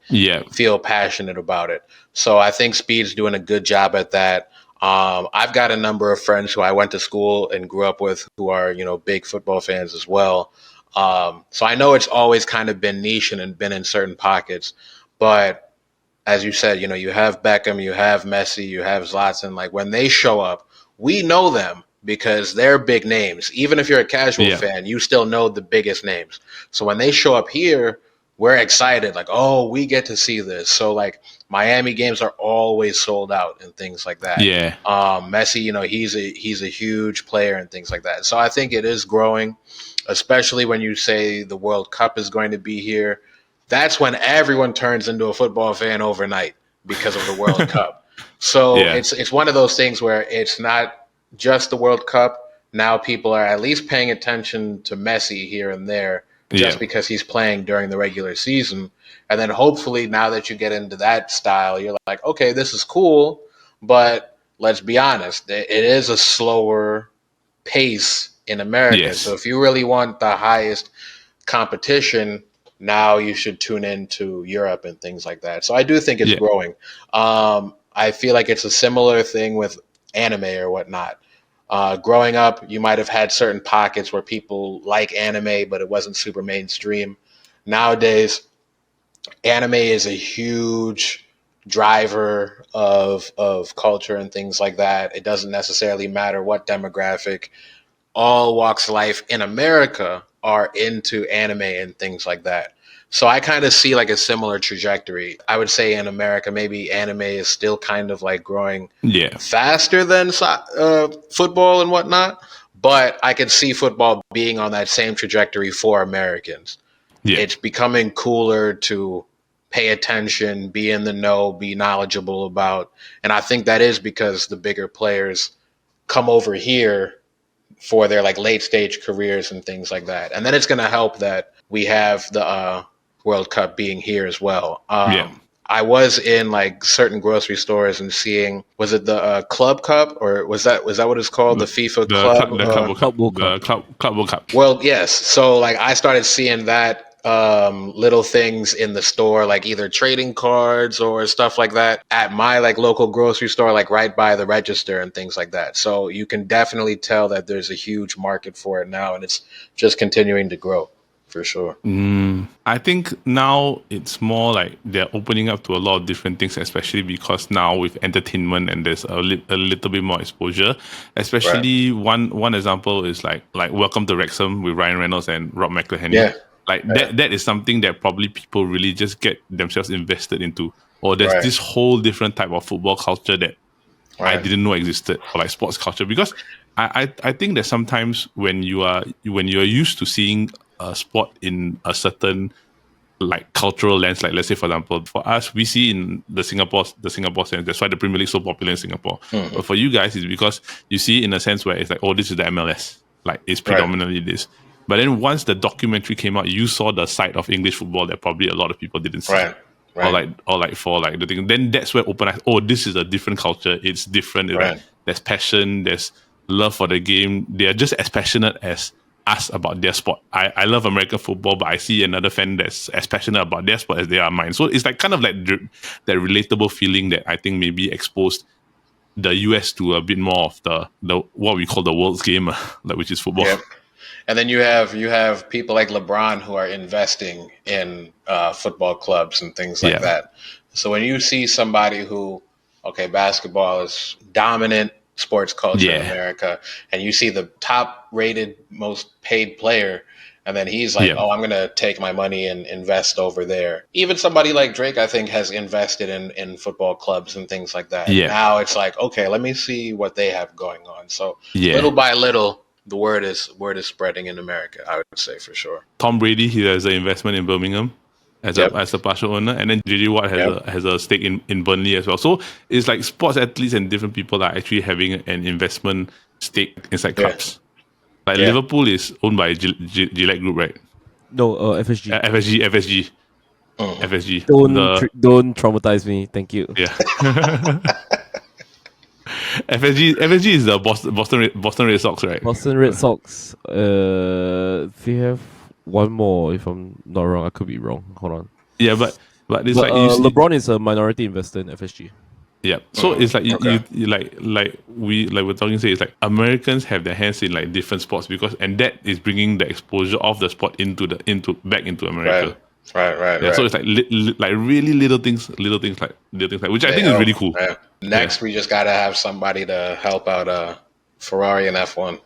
feel passionate about it. So I think Speed's doing a good job at that. I've got a number of friends who I went to school and grew up with who are big football fans as well. So I know it's always kind of been niche and been in certain pockets, but as you said, you have Beckham, you have Messi, you have Zlatan. Like when they show up, we know them because they're big names. Even if you're a casual fan, you still know the biggest names. So when they show up here, we're excited. Like, oh, we get to see this. So like Miami games are always sold out and things like that. Messi, he's a huge player and things like that. So I think it is growing, especially when you say the World Cup is going to be here. That's when everyone turns into a football fan overnight because of the World Cup. So it's one of those things where it's not just the World Cup. Now people are at least paying attention to Messi here and there just because he's playing during the regular season. And then hopefully now that you get into that style, you're like, okay, this is cool, but let's be honest, it is a slower pace in America. So if you really want the highest competition, now you should tune into Europe and things like that. So I do think it's growing. I feel like it's a similar thing with anime or whatnot. Growing up, you might have had certain pockets where people like anime, but it wasn't super mainstream. Nowadays, anime is a huge driver of culture and things like that. It doesn't necessarily matter what demographic. All walks of life in America are into anime and things like that. So I kind of see like a similar trajectory. I would say in America, maybe anime is still kind of like growing faster than football and whatnot. But I could see football being on that same trajectory for Americans. Yeah. It's becoming cooler to pay attention, be in the know, be knowledgeable about. And I think that is because the bigger players come over here for their like late stage careers and things like that. And then it's going to help that we have the World Cup being here as well. I was in like certain grocery stores and seeing, was it the Club Cup or was that what it's called? The FIFA Club World Cup. Well, yes. So like I started seeing that little things in the store, like either trading cards or stuff like that at my like local grocery store, like right by the register and things like that. So you can definitely tell that there's a huge market for it now and it's just continuing to grow. For sure. I think now it's more like they're opening up to a lot of different things, especially because now with entertainment and there's a little bit more exposure. Especially one example is like Welcome to Wrexham with Ryan Reynolds and Rob McElhenney. Yeah. That is something that probably people really just get themselves invested into. Or there's this whole different type of football culture that I didn't know existed, or like sports culture. Because I think that sometimes when you're used to seeing a sport in a certain like cultural lens, like let's say for example, for us we see in the Singapore sense, that's why the Premier League is so popular in Singapore. But for you guys, it's because you see in a sense where it's like, oh, this is the MLS, like it's predominantly this. But then once the documentary came out, you saw the side of English football that probably a lot of people didn't see. Or like for like the thing. Then that's where open eyes, oh, this is a different culture. It's different. Like, there's passion, there's love for the game. They are just as passionate as us about their sport. I love American football, but I see another fan that's as passionate about their sport as they are mine. So it's like kind of like that relatable feeling that I think maybe exposed the US to a bit more of the what we call the world's game, like, which is football. Yep. And then you have people like LeBron who are investing in football clubs and things like that. So when you see somebody who, okay, basketball is dominant sports culture in America, and you see the top rated, most paid player, and then he's like, oh, I'm going to take my money and invest over there. Even somebody like Drake, I think, has invested in football clubs and things like that. Yeah. Now it's like, okay, let me see what they have going on. So little by little, the word is spreading in America, I would say, for sure. Tom Brady, he has an investment in Birmingham as a partial owner, and then JJ Watt has a stake in Burnley as well. So it's like sports athletes and different people are actually having an investment stake inside clubs. Like Liverpool is owned by Gillette Group, right? No, FSG. FSG. FSG. Don't traumatize me. Thank you. Yeah. FSG is the Boston Red Sox, right? Boston Red Sox. They have one more, if I'm not wrong. I could be wrong. Hold on. Yeah, but it's like LeBron is a minority investor in FSG. Yeah, so it's like you like we're talking. Say it's like Americans have their hands in like different sports and that is bringing the exposure of the sport back into America. Right. Yeah, so it's like really little things like which I think is really cool. Yeah. Next, we just gotta have somebody to help out Ferrari and F1.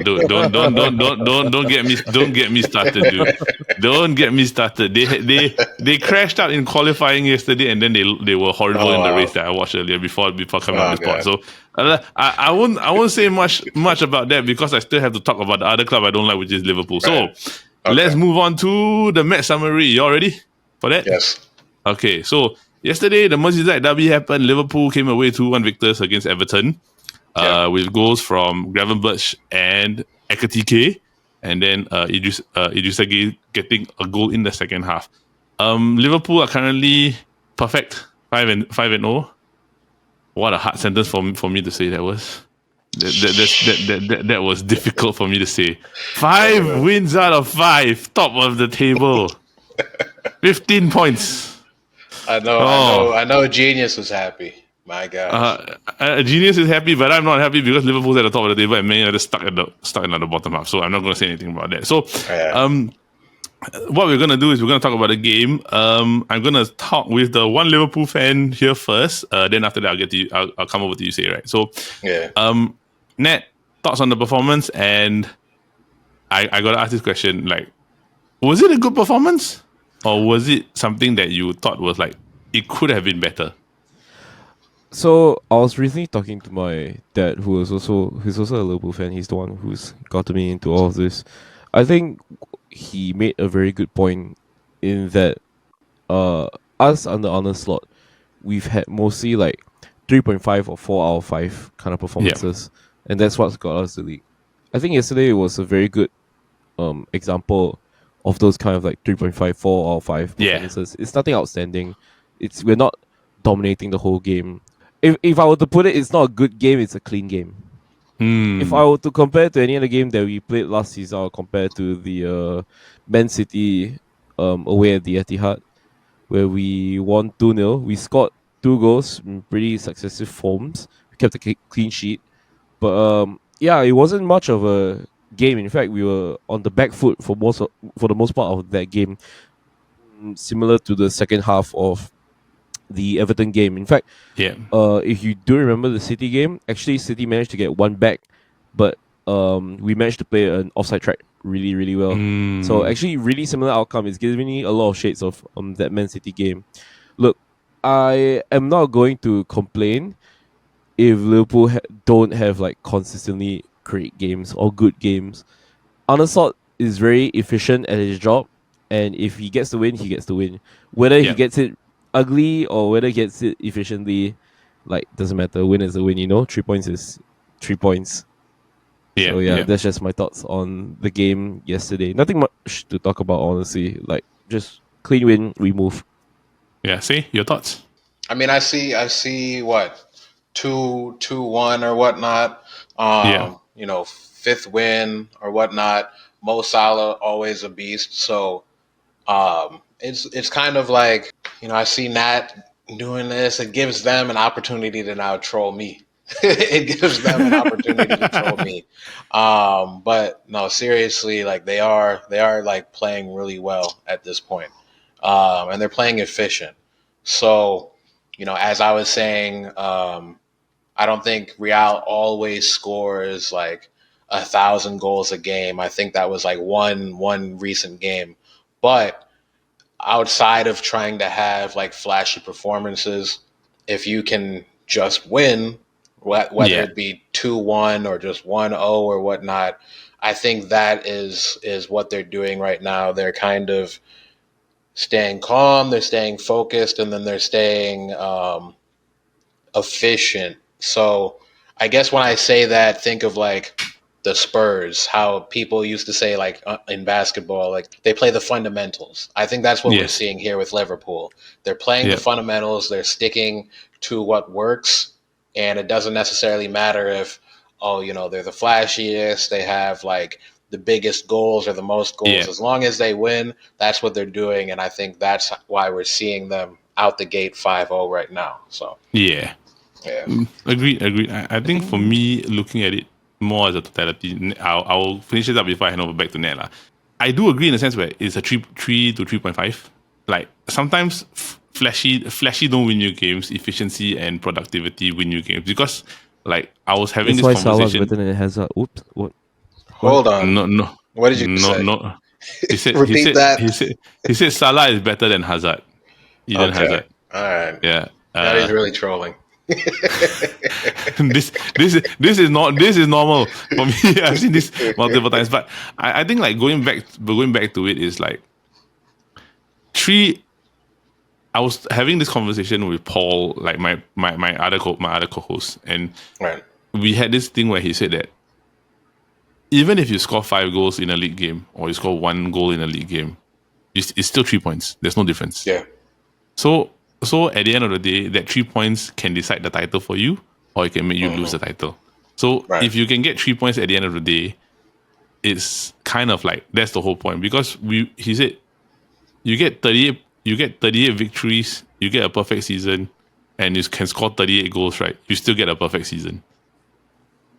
Dude, don't get me started, dude. Don't get me started. They crashed out in qualifying yesterday, and then they were horrible in the race that I watched earlier before coming on the spot. So I won't say much about that because I still have to talk about the other club I don't like, which is Liverpool. Right. So let's move on to the match summary. You all ready for that? Yes. Okay, so yesterday the Merseyside Derby happened. Liverpool came away 2-1 victors against Everton. With goals from Gravenberch and Ekitike, and then Isak getting a goal in the second half. Liverpool are currently perfect 5-0. What a hard sentence for me to say that was. That was difficult for me to say. 5 wins out of 5, top of the table, 15 points. I know. Genius was happy. My God. Genius is happy, but I'm not happy because Liverpool's at the top of the table and Man United stuck at the bottom half. So I'm not going to say anything about that. So, what we're going to do is we're going to talk about the game. I'm going to talk with the one Liverpool fan here first. Then after that, I'll come over to you, say, right? So, Nat, thoughts on the performance? And I got to ask this question, like, was it a good performance? or was it something that you thought was like it could have been better? So I was recently talking to my dad, who's also a Liverpool fan. He's the one who's gotten me into all of this. I think he made a very good point in that us under Arne Slot, we've had mostly like 3.5 or 4 out of 5 kind of performances, and that's what's got us the league. I think yesterday was a very good example of those kind of like 3.5, 4 out of 5 performances. It's nothing outstanding. We're not dominating the whole game. If I were to put it, it's not a good game, it's a clean game. If I were to compare to any other game that we played last season, or compare to the Man City away at the Etihad, where we won 2-0, we scored 2 goals in pretty successive forms. We kept a clean sheet, but yeah, it wasn't much of a game. In fact, we were on the back foot for the most part of that game, similar to the second half of the Everton game. In fact, if you do remember the City game, actually City managed to get one back, but we managed to play an offside track really, really well. So actually, really similar outcome. It's giving me a lot of shades of that Man City game. Look, I am not going to complain if Liverpool don't have like consistently great games or good games. Arne Slot is very efficient at his job, and if he gets the win, he gets the win. Whether he gets it ugly or whether he gets it efficiently, like, doesn't matter. Win is a win, 3 points is 3 points. So that's just my thoughts on the game yesterday. Nothing much to talk about, honestly. Like, just clean win, we move. Yeah, see, your thoughts? I mean, I see what 2-1 or whatnot. Fifth win or whatnot. Mo Salah always a beast. So it's kind of like, I see Nat doing this. It gives them an opportunity to now troll me. It gives them an opportunity to troll me. But no, seriously, like they are like playing really well at this point. And they're playing efficient. So, as I was saying, I don't think Real always scores like 1,000 goals a game. I think that was like one recent game. But outside of trying to have like flashy performances, if you can just win, whether it be 2-1 or just 1-0 or whatnot, I think that is what they're doing right now. They're kind of staying calm, they're staying focused, and then they're staying efficient. So I guess when I say that, think of like the Spurs, how people used to say like in basketball, like they play the fundamentals. I think that's what we're seeing here with Liverpool. They're playing the fundamentals. They're sticking to what works. And it doesn't necessarily matter if, they're the flashiest, they have like the biggest goals or the most goals. Yeah. As long as they win, that's what they're doing. And I think that's why we're seeing them out the gate 5-0 right now. So agreed. I think for me, looking at it more as a totality, I'll finish it up before I hand over back to Ned. I do agree in the sense where it's a 3 to 3.5. Like sometimes flashy don't win you games. Efficiency and productivity win you games, because like I was having that's this conversation. That's why Salah's better than Hazard. Oops. What? Hold on. No. What did you say? No. He said, Repeat that. He said Salah is better than Hazard. Hazard. All right. Yeah. Now he's really trolling. this is normal for me. I've seen this multiple times, but I think like going back to it is like 3. I was having this conversation with Paul, like my other co-host, and we had this thing where he said that even if you score 5 goals in a league game or you score 1 goal in a league game, it's still 3 points. There's no difference. Yeah. So at the end of the day, that 3 points can decide the title for you, or it can make you lose the title. So if you can get 3 points at the end of the day, it's kind of like that's the whole point. Because he said you get 38 victories, you get a perfect season, and you can score 38 goals, right? You still get a perfect season.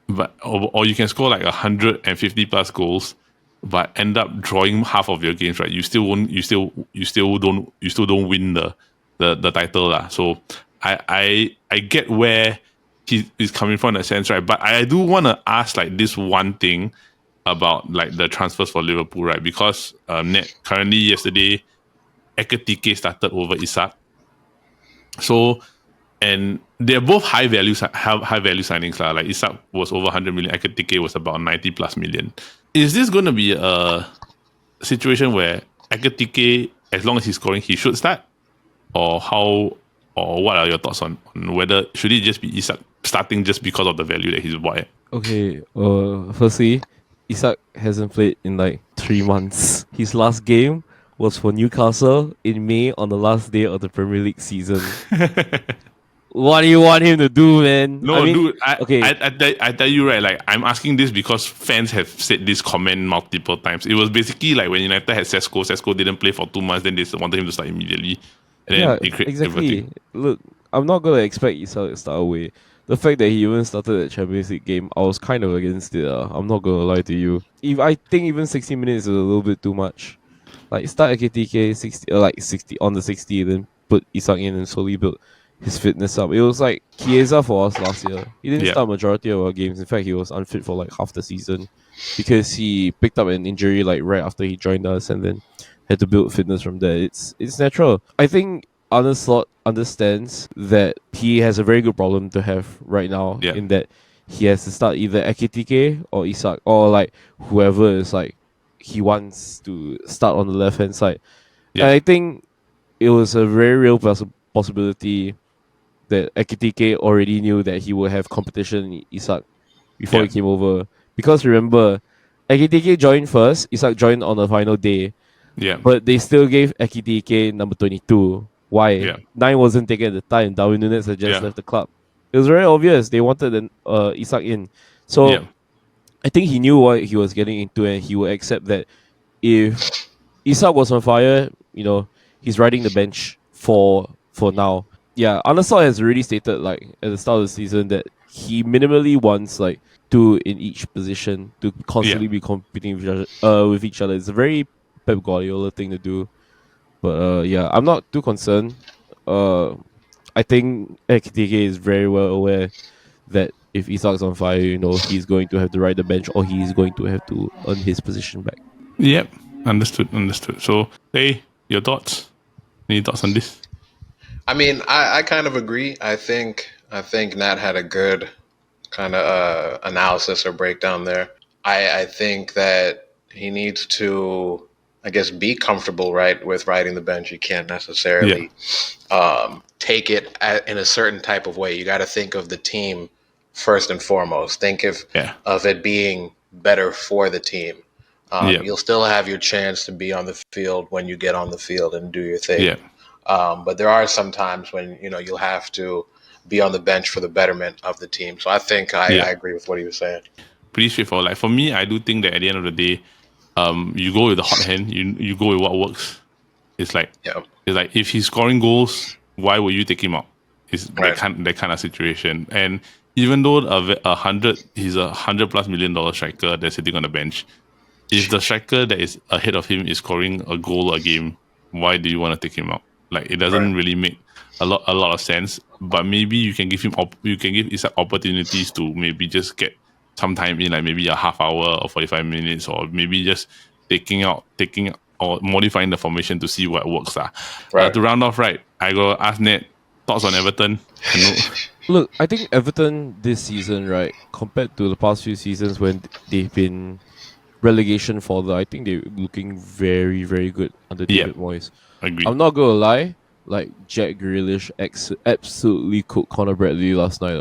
But or you can score like 150 plus goals, but end up drawing half of your games, right? You still won't. You still don't win the title, lah. So I get where he is coming from in a sense, right? But I do want to ask like this one thing about like the transfers for Liverpool, right? Because currently yesterday, Ekitike started over Isak. So, and they're both high value signings lah. Like Isak was over 100 million, Ekitike was about 90 plus million. Is this going to be a situation where Ekitike, as long as he's scoring, he should start? Or how? Or what are your thoughts on whether should it just be Isak starting just because of the value that he's bought at? Okay, firstly, Isak hasn't played in like 3 months. His last game was for Newcastle in May on the last day of the Premier League season. What do you want him to do, man? No, dude. I tell you right. Like I'm asking this because fans have said this comment multiple times. It was basically like when United had Sesko didn't play for 2 months, then they wanted him to start immediately. And yeah, then exactly. everything. Look, I'm not gonna expect Isak to start away. The fact that he even started the Champions League game, I was kind of against it. I'm not gonna lie to you. If I think even 60 minutes is a little bit too much. Like start Ekitike 60 on the 60, then put Isak in and slowly build his fitness up. It was like Chiesa for us last year. He didn't start majority of our games. In fact, he was unfit for like half the season because he picked up an injury like right after he joined us and then had to build fitness from there. It's natural. I think Arne Slot understands that he has a very good problem to have right now in that he has to start either Ekitike or Isak or like whoever is like he wants to start on the left hand side. And I think it was a very real possibility that Ekitike already knew that he would have competition in Isak before he came over. Because remember, Ekitike joined first, Isak joined on the final day. Yeah. But they still gave Ekitike number 22. Why? Yeah. 9 wasn't taken at the time. Darwin Núñez had just left the club. It was very obvious. They wanted Isak in. So I think he knew what he was getting into and he would accept that if Isak was on fire, he's riding the bench for now. Yeah, Arne Slot has already stated like at the start of the season that he minimally wants like 2 in each position to constantly be competing with each other. It's a very Pep Guardiola thing to do. But I'm not too concerned. I think Ekitike is very well aware that if Isak's on fire, he's going to have to ride the bench or he's going to have to earn his position back. Yep, understood. So, hey, your thoughts? Any thoughts on this? I mean, I kind of agree. I think Nat had a good kind of analysis or breakdown there. I think that he needs to, I guess, be comfortable, right, with riding the bench. You can't necessarily take it in a certain type of way. You got to think of the team first and foremost. Think of it being better for the team. You'll still have your chance to be on the field when you get on the field and do your thing. Yeah. But there are some times when, you'll have to be on the bench for the betterment of the team. So I think I agree with what he was saying. Pretty straightforward. Like for me, I do think that at the end of the day, you go with the hot hand. You go with what works. It's like if he's scoring goals, why would you take him out? It's that kind of situation. And even though he's a $100+ million striker that's sitting on the bench, if the striker that is ahead of him is scoring a goal a game, why do you want to take him out? Like it doesn't really make a lot of sense. But maybe you can give Isak opportunities to maybe just get some time in, like maybe a half hour or 45 minutes, or maybe just taking or modifying the formation to see what works. To round off, I go ask Ned, thoughts on Everton? Look, I think Everton this season, compared to the past few seasons when they've been relegation fodder, I think they're looking very, very good under David Moyes. Agreed. I'm not gonna lie, Jack Grealish absolutely cooked Conor Bradley last night.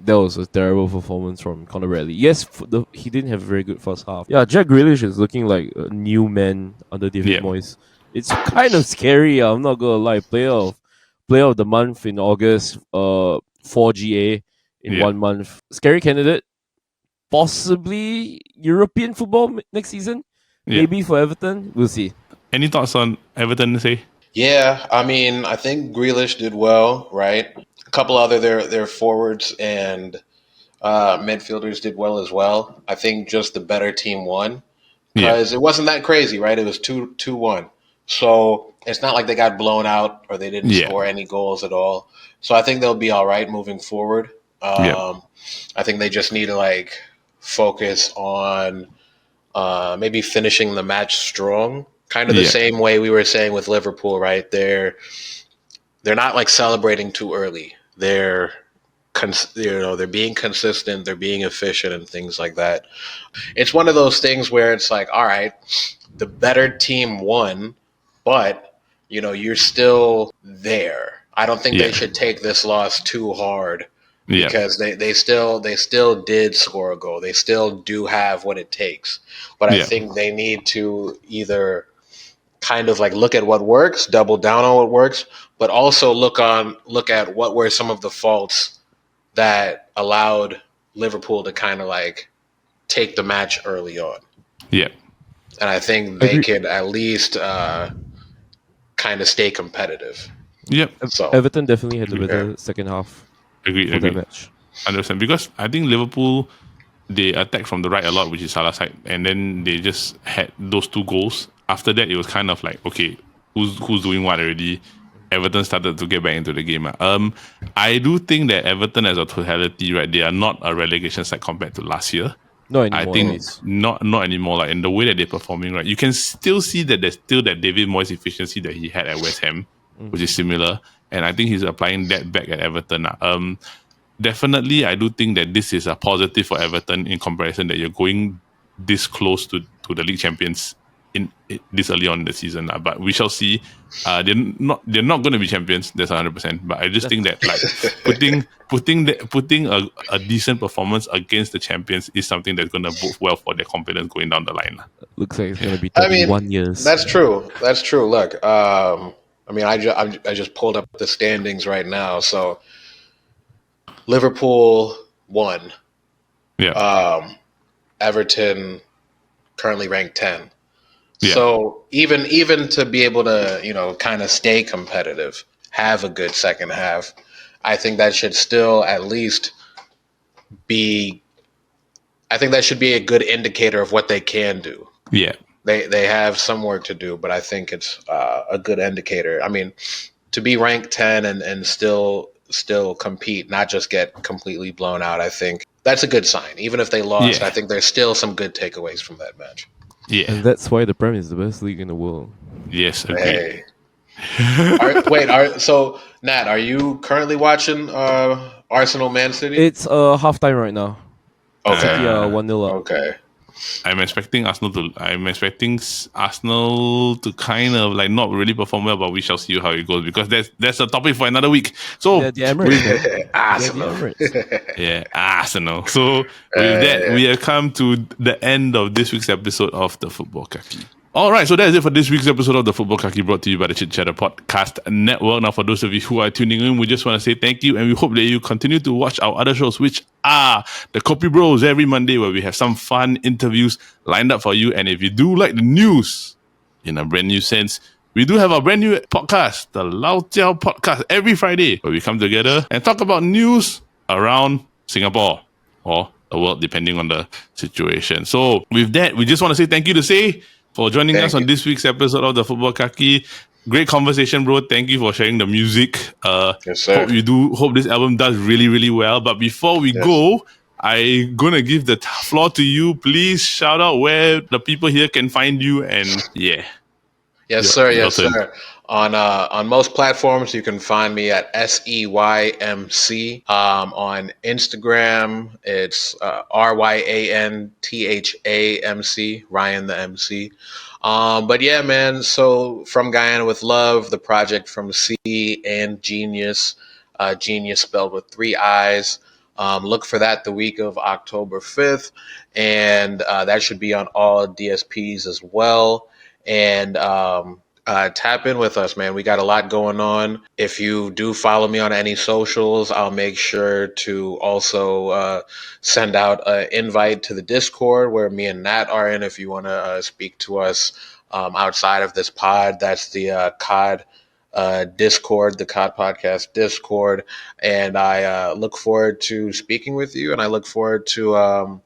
That was a terrible performance from Conor Bradley. Yes, he didn't have a very good first half. Yeah, Jack Grealish is looking like a new man under David Moyes. It's kind of scary. I'm not gonna lie. Player of the month in August. 4GA in 1 month. Scary candidate. Possibly European football next season. Maybe for Everton. We'll see. Any thoughts on Everton, say? Yeah, I mean, I think Grealish did well, right? A couple other their forwards and midfielders did well as well. I think just the better team won because it wasn't that crazy, right? It was 2-1. So it's not like they got blown out or they didn't score any goals at all. So I think they'll be all right moving forward. I think they just need to focus on maybe finishing the match strong Kind of the same way we were saying with Liverpool, right? They're not like celebrating too early. They're they're being consistent, they're being efficient, and things like that. It's one of those things where it's like, all right, the better team won, but you're still there. I don't think they should take this loss too hard because they still did score a goal. They still do have what it takes, but I think they need to either kind of like look at what works, double down on what works, but also look at what were some of the faults that allowed Liverpool to kind of like take the match early on. Yeah. And I think they could at least kind of stay competitive. Yep. So Everton definitely had the better second half. Agreed. That match. Understand, because I think Liverpool, they attacked from the right a lot, which is Salah's side, and then they just had those 2 goals. After that, it was kind of like, okay, who's doing what already? Everton started to get back into the game. I do think that Everton as a totality, right, they are not a relegation side compared to last year. Not anymore. I think not anymore. Like in the way that they're performing, right, you can still see that there's still that David Moyes efficiency that he had at West Ham, which is similar, and I think he's applying that back at Everton. Definitely, I do think that this is a positive for Everton in comparison that you're going this close to the league champions in this early on in the season. But we shall see. They're not going to be champions. That's 100%. But I just think that like putting a decent performance against the champions is something that's going to bode well for their confidence going down the line. Looks like it's going to be 31 years. That's true. Look, I just pulled up the standings right now. So Liverpool won. Yeah. Everton currently ranked 10. Yeah. So even to be able to, kind of stay competitive, have a good second half, I think that should still at least be, I think that should be a good indicator of what they can do. Yeah. They have some work to do, but I think it's a good indicator. I mean, to be ranked 10 and still compete, not just get completely blown out, I think that's a good sign. Even if they lost, I think there's still some good takeaways from that match. Yeah. And that's why the Premier is the best league in the world. Yes, agreed. Hey. So Nat, are you currently watching Arsenal Man City? It's halftime right now. Okay. City 1-0 up. Okay. I'm expecting Arsenal to kind of like not really perform well, but we shall see how it goes, because that's a topic for another week. So The Emirates. Arsenal. Yeah, Arsenal. So with that, we have come to the end of this week's episode of the Football Kaki. All right, so that is it for this week's episode of the Football Kaki, brought to you by the Chit Chatter Podcast Network. Now, for those of you who are tuning in, we just want to say thank you, and we hope that you continue to watch our other shows, which are the Copy Bros every Monday, where we have some fun interviews lined up for you. And if you do like the news in a brand new sense, we do have a brand new podcast, the Lao Jiao Podcast, every Friday, where we come together and talk about news around Singapore or the world, depending on the situation. So with that, we just want to say thank you to Say for joining us on this week's episode of the Football Kaki. Great conversation, bro. Thank you for sharing the music. Yes, sir. Hope this album does really, really well. But before we go, I'm gonna give the floor to you. Please shout out where the people here can find you, and Yes, sir. On most platforms, you can find me at SEYMC. On Instagram, it's RYANTHAMC, Ryan the MC. But yeah, man, so From Guyana With Love, the project from C and Genius, Genius spelled with 3 I's. Look for that the week of October 5th, and that should be on all DSPs as well. And tap in with us, man. We got a lot going on. If you do follow me on any socials, I'll make sure to also send out an invite to the Discord where me and Nat are in. If you want to speak to us outside of this pod, that's the COD Discord, the COD Podcast Discord. And I look forward to speaking with you, and I look forward to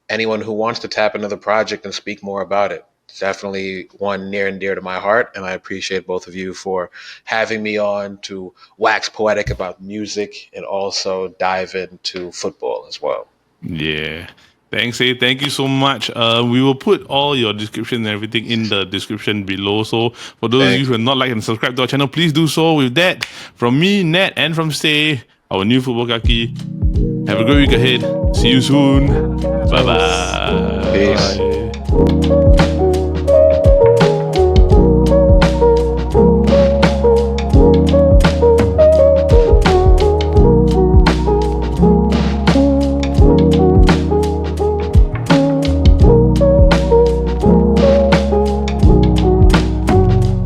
anyone who wants to tap into the project and speak more about it. It's definitely one near and dear to my heart, and I appreciate both of you for having me on to wax poetic about music and also dive into football as well. Yeah. Thanks, thank you so much. We will put all your description and everything in the description below. So for those of you who are not like and subscribe to our channel, please do so. With that, from me, Nat, and from Stay, our new football kaki, have a great week ahead. See you soon. Bye-bye. Peace. Bye.